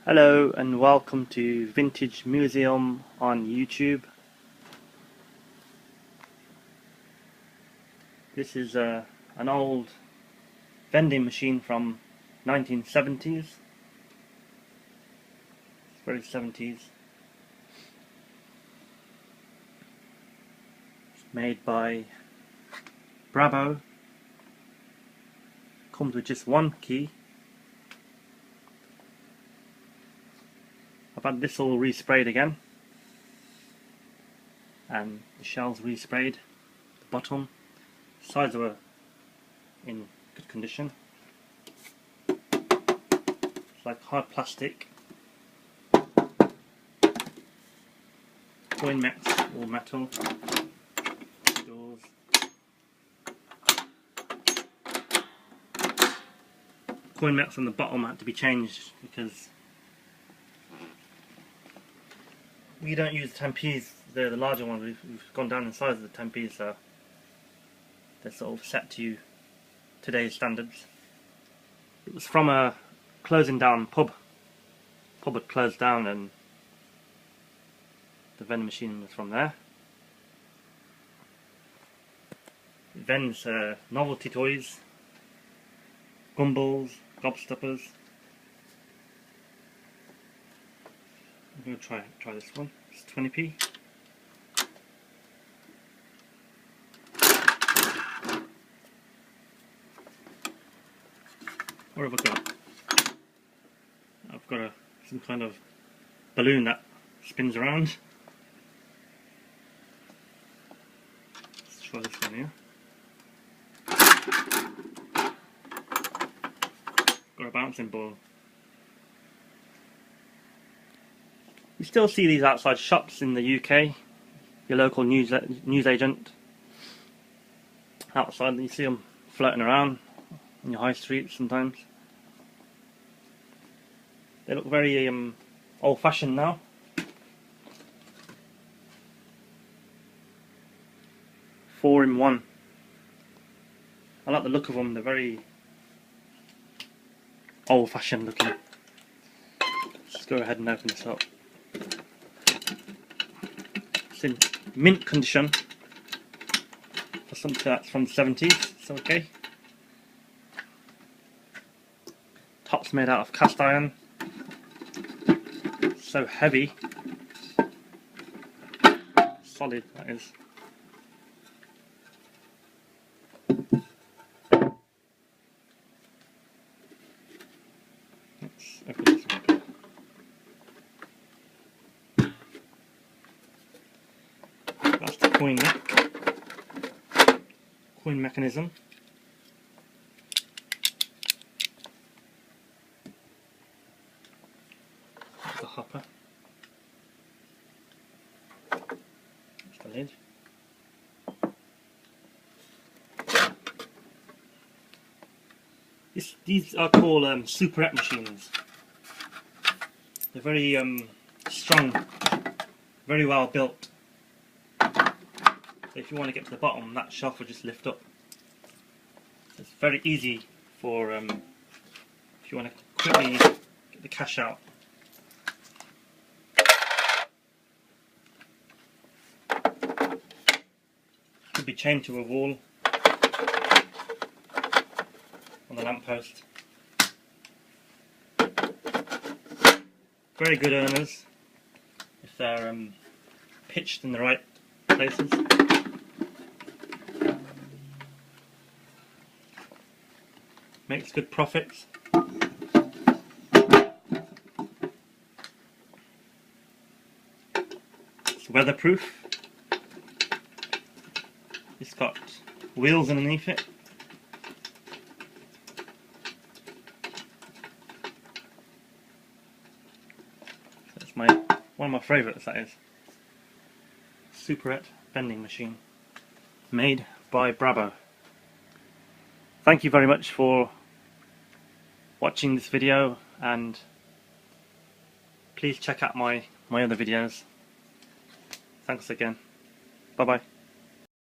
Hello and welcome to Vintage Museum on YouTube. This is an old vending machine from 1970s. It's very 70s. It's made by Bravo. Comes with just one key. I've had this all resprayed again, and the shells resprayed, the bottom, sides were in good condition. It's like hard plastic, coin mats, all metal, doors. Coin mats on the bottom had to be changed because we don't use the 10p's, they're the larger ones. We've gone down in size of the 10p's, so they're sort of set to today's standards. It was from a closing down pub. Pub had closed down and the vending machine was from there. It vends novelty toys, gumballs, gobstoppers. I'm going to try this one. It's 20p. What have I got? I've got some kind of balloon that spins around. Let's try this one here. Got a bouncing ball. You still see these outside shops in the UK, your local news agent. Outside, you see them floating around in your high streets sometimes. They look very old-fashioned now. 4-in-1. I like the look of them. They're very old-fashioned looking. Let's go ahead and open this up. It's in mint condition for something that's from the 70s. It's okay. Top's made out of cast iron. So heavy. Solid, that is. Let's open this up. That's the coin neck. Coin mechanism. The hopper. That's the lid. These are called Superette machines. They're very strong, very well built. So if you want to get to the bottom, that shelf will just lift up. It's very easy for if you want to quickly get the cash out. Could be chained to a wall on the lamppost. Very good earners if they're pitched in the right places. Makes good profits. It's weatherproof. It's got wheels underneath it. That's one of my favourites, that is. Superette Vending Machine. Made by Bravo. Thank you very much for watching this video, and please check out my other videos. Thanks again. Bye bye.